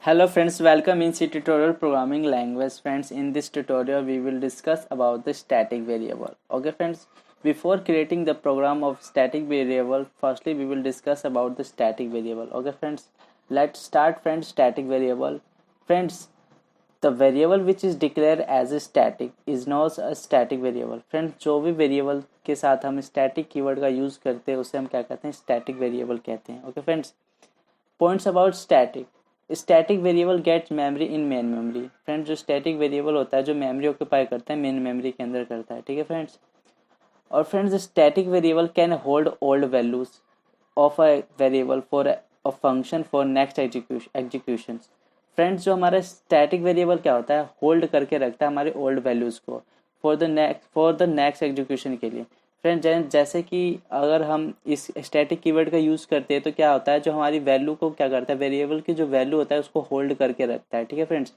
Hello friends, welcome in C tutorial programming language. Friends, in this tutorial we will discuss about the static variable. Okay friends, before creating the program of static variable, firstly we will discuss about the static variable. Okay friends, let's start friends. Static variable. Friends, the variable which is declared as a static is known as a static variable. Friends, जो भी variable के साथ हम static keyword का use करते हैं उसे हम क्या कहते हैं, स्टैटिक वेरिएबल कहते हैं. Okay friends, points about static variable gets memory in main memory. Friends, जो स्टैटिक वेरिएबल होता है जो मेमोरी ऑक्यूपाई करता है मेन मेमोरी के अंदर करता है. ठीक है फ्रेंड्स. और friends, static variable can hold old values of a variable for a function for next execution. Friends, जो हमारा स्टैटिक वेरिएबल क्या होता है, होल्ड करके रखता है हमारे ओल्ड वैल्यूज को फॉर द नेक्स्ट एग्जीक्यूशन के लिए. फ्रेंड, जैसे कि अगर हम इस स्टैटिक कीवर्ड का यूज़ करते हैं तो क्या होता है, जो हमारी वैल्यू को क्या करता है, वेरिएबल की जो वैल्यू होता है उसको होल्ड करके रखता है. ठीक है फ्रेंड्स.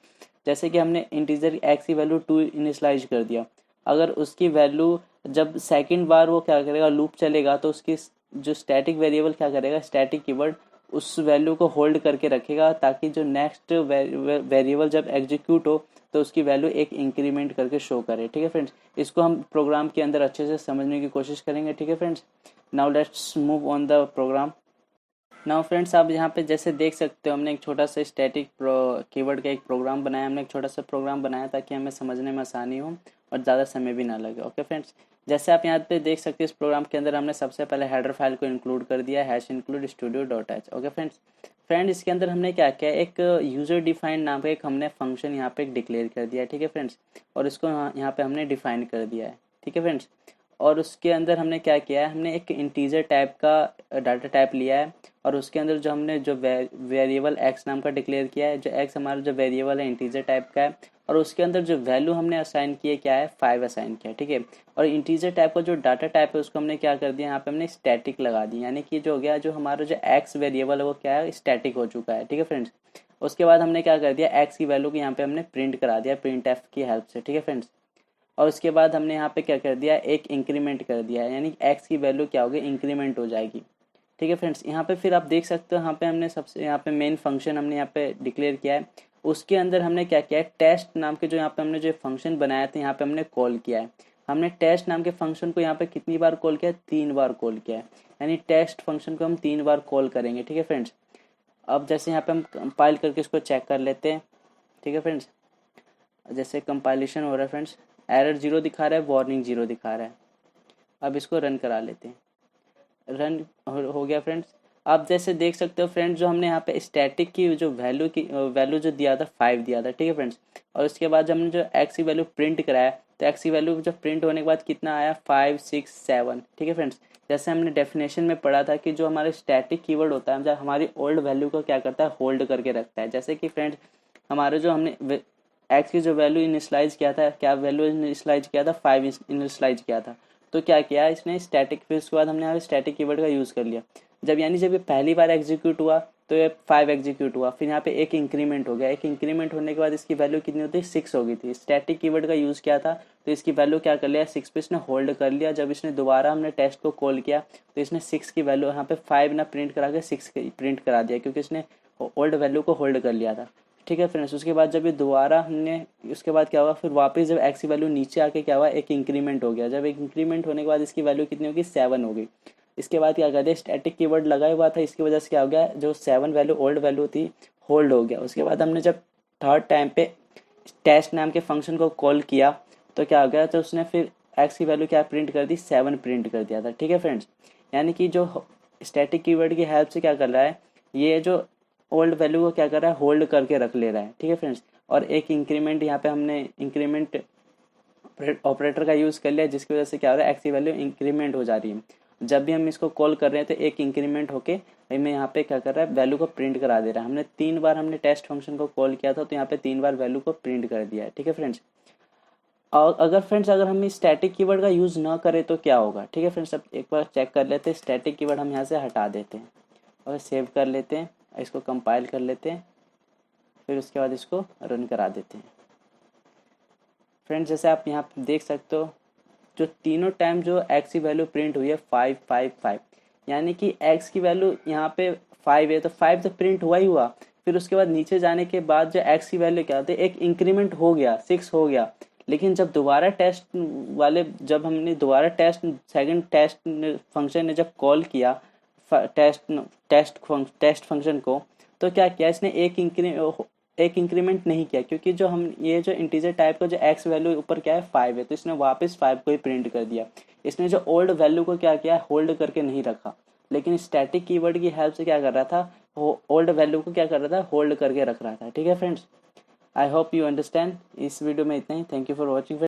जैसे कि हमने इंटीजर एक्स की वैल्यू 2 इनिशलाइज कर दिया, अगर उसकी वैल्यू जब सेकंड बार वो क्या करेगा, लूप चलेगा, तो उसकी जो स्टैटिक वेरिएबल क्या करेगा, स्टैटिक कीवर्ड उस वैल्यू को होल्ड करके रखेगा ताकि जो नेक्स्ट वेरिएबल जब एग्जीक्यूट हो तो उसकी वैल्यू एक इंक्रीमेंट करके शो करे. ठीक है फ्रेंड्स, इसको हम प्रोग्राम के अंदर अच्छे से समझने की कोशिश करेंगे. ठीक है friends, now let's move on the program. Now friends, आप यहाँ पे जैसे देख सकते हो हमने एक छोटा सा स्टैटिक कीवर्ड का एक प्रोग्राम बनाया. हमने एक छोटा सा प्रोग्राम बनाया ताकि हमें समझने में आसानी हो और ज़्यादा समय भी ना लगे. ओके फ्रेंड्स, जैसे आप यहाँ पे देख सकते हो इस प्रोग्राम के अंदर हमने सबसे पहले हेडर फाइल को इंक्लूड कर दिया, hash include studio dot H. Okay friends. इसके अंदर हमने क्या किया, एक यूजर डिफाइंड नाम का एक हमने फंक्शन यहाँ पे एक डिक्लेयर कर दिया. ठीक है फ्रेंड्स, और इसको यहाँ पे हमने डिफाइन कर दिया है. ठीक है फ्रेंड्स, और उसके अंदर हमने क्या किया है, हमने एक इंटीजर टाइप का डाटा टाइप लिया है और उसके अंदर जो हमने जो वेरिएबल एक्स नाम का डिक्लेयर किया है, जो एक्स हमारा जो वेरिएबल है इंटीजर टाइप का है, और उसके अंदर जो वैल्यू हमने असाइन किया क्या है, 5 असाइन किया. ठीक है, और इंटीजर टाइप का जो डाटा टाइप है उसको हमने क्या कर दिया, यहाँ पे हमने स्टैटिक लगा दी, यानी कि जो हो गया, जो हमारा जो एक्स वेरिएबल है वो क्या है, स्टैटिक हो चुका है. ठीक है फ्रेंड्स, उसके बाद हमने क्या कर दिया, एक्स की वैल्यू को यहाँ पे हमने प्रिंट करा दिया प्रिंट एफ की हेल्प से. ठीक है फ्रेंड्स, और उसके बाद हमने यहाँ पे क्या कर दिया, एक इंक्रीमेंट कर दिया है, यानी एक्स की वैल्यू क्या होगी, इंक्रीमेंट हो जाएगी. ठीक है फ्रेंड्स, यहाँ पे फिर आप देख सकते हो यहाँ पे हमने सबसे यहाँ पे मेन फंक्शन हमने यहाँ पे डिक्लेयर किया है. उसके अंदर हमने क्या किया है, टेस्ट नाम के जो यहाँ पे हमने जो फंक्शन बनाया था यहाँ पे हमने कॉल किया है. हमने टेस्ट नाम के फंक्शन को यहाँ पे कितनी बार कॉल किया है, 3 बार कॉल किया है, यानी टेस्ट फंक्शन को हम 3 बार कॉल करेंगे. ठीक है फ्रेंड्स, अब जैसे यहाँ पे हम कंपाइल करके इसको चेक कर लेते हैं. ठीक है फ्रेंड्स, जैसे कंपाइलेशन हो रहा है फ्रेंड्स, एरर 0 दिखा रहा है, वार्निंग 0 दिखा रहा है. अब इसको रन करा लेते हैं. रन हो गया फ्रेंड्स. आप जैसे देख सकते हो फ्रेंड्स, जो हमने यहाँ पे स्टैटिक की जो वैल्यू जो दिया था 5 दिया था. ठीक है फ्रेंड्स, और उसके बाद जब हमने जो एक्स की वैल्यू प्रिंट कराया तो एक्स की वैल्यू जब प्रिंट होने के बाद कितना आया, 5 6 7. ठीक है फ्रेंड्स, जैसे हमने डेफिनेशन में पढ़ा था कि जो हमारे स्टैटिक कीवर्ड होता है जब हमारी ओल्ड वैल्यू को क्या करता है, होल्ड करके रखता है. जैसे कि फ्रेंड्स, हमारे जो हमने एक्स की जो वैल्यू इनिशलाइज किया था, क्या वैल्यू इनिशलाइज किया था, 5 इनिशलाइज किया था. तो क्या किया इसने, स्टैटिक, फिर उसके बाद हमने यहाँ पे स्टैटिक कीवर्ड का यूज़ कर लिया. जब यानी जब ये पहली बार एग्जीक्यूट हुआ तो ये 5 एग्जीक्यूट हुआ, फिर यहाँ पे एक इंक्रीमेंट हो गया. एक इंक्रीमेंट होने के बाद इसकी वैल्यू कितनी होती है, 6 हो गई थी. स्टैटिक कीवर्ड का यूज़ किया था तो इसकी वैल्यू क्या कर लिया, 6 पे इसने होल्ड कर लिया. जब इसने दोबारा हमने टेस्ट को कॉल किया तो इसने 6 की वैल्यू यहाँ पे 5 ना प्रिंट करा के 6 प्रिंट करा दिया, क्योंकि इसने ओल्ड वैल्यू को होल्ड कर लिया था. ठीक है फ्रेंड्स, उसके बाद जब ये दोबारा हमने, उसके बाद क्या हुआ, फिर वापस जब एक्स की वैल्यू नीचे आके क्या हुआ, एक इंक्रीमेंट हो गया. जब एक इंक्रीमेंट होने के बाद इसकी वैल्यू कितनी होगी, 7 हो गई. इसके बाद क्या कर दिया, स्टैटिक कीवर्ड लगाया हुआ था, इसकी वजह से क्या हो गया, जो 7 वैल्यू ओल्ड वैल्यू थी होल्ड हो गया. उसके बाद हमने जब थर्ड टाइम पे टेस्ट नाम के फंक्शन को कॉल किया तो क्या हो गया, तो उसने फिर एक्स की वैल्यू क्या प्रिंट कर दी, 7 प्रिंट कर दिया था. ठीक है फ्रेंड्स, यानी कि जो स्टैटिक कीवर्ड की हेल्प से क्या कर रहा है, ये जो ओल्ड वैल्यू को क्या कर रहा है, होल्ड करके रख ले रहा है. ठीक है फ्रेंड्स, और एक इंक्रीमेंट यहाँ पे हमने इंक्रीमेंट ऑपरेटर का यूज़ कर लिया, जिसकी वजह से क्या हो रहा है, एक्स की वैल्यू इंक्रीमेंट हो जा रही है. जब भी हम इसको कॉल कर रहे हैं तो एक इंक्रीमेंट होके हमें यहाँ पे क्या कर रहा है, वैल्यू को प्रिंट करा दे रहा है. हमने 3 बार हमने टेस्ट फंक्शन को कॉल किया था तो यहाँ पे 3 बार वैल्यू को प्रिंट कर दिया है. ठीक है फ्रेंड्स, और अगर फ्रेंड्स अगर हम इस स्टैटिक कीवर्ड का यूज़ ना करें तो क्या होगा. ठीक है फ्रेंड्स, अब एक बार चेक कर लेते हैं. स्टैटिक कीवर्ड हम यहाँ से हटा देते हैं और सेव कर लेते हैं, इसको कंपाइल कर लेते हैं, फिर उसके बाद इसको रन करा देते हैं. फ्रेंड्स, जैसे आप यहाँ देख सकते हो जो तीनों टाइम जो एक्स की वैल्यू प्रिंट हुई है 5 5 5, यानी कि एक्स की वैल्यू यहाँ पे 5 है तो 5 तो प्रिंट हुआ ही हुआ, फिर उसके बाद नीचे जाने के बाद जो x की वैल्यू क्या होती है, एक इंक्रीमेंट हो गया 6 हो गया, लेकिन जब दोबारा टेस्ट वाले जब हमने दोबारा सेकंड टेस्ट फंक्शन ने जब कॉल किया टेस्ट टेस्ट फंक्शन को, तो क्या किया इसने एक इंक्रीमेंट नहीं किया, क्योंकि जो हम ये जो इंटीजर टाइप का जो x वैल्यू ऊपर क्या है 5 है, तो इसने वापस 5 को ही प्रिंट कर दिया। इसने जो ओल्ड वैल्यू को क्या किया, होल्ड करके नहीं रखा, लेकिन स्टैटिक कीवर्ड की हेल्प से क्या कर रहा था, वो ओल्ड वैल्यू को क्या कर रहा था, होल्ड करके रख रहा था। ठीक है friends, I hope you understand. इस वीडियो में इतना ही। Thank you for watching.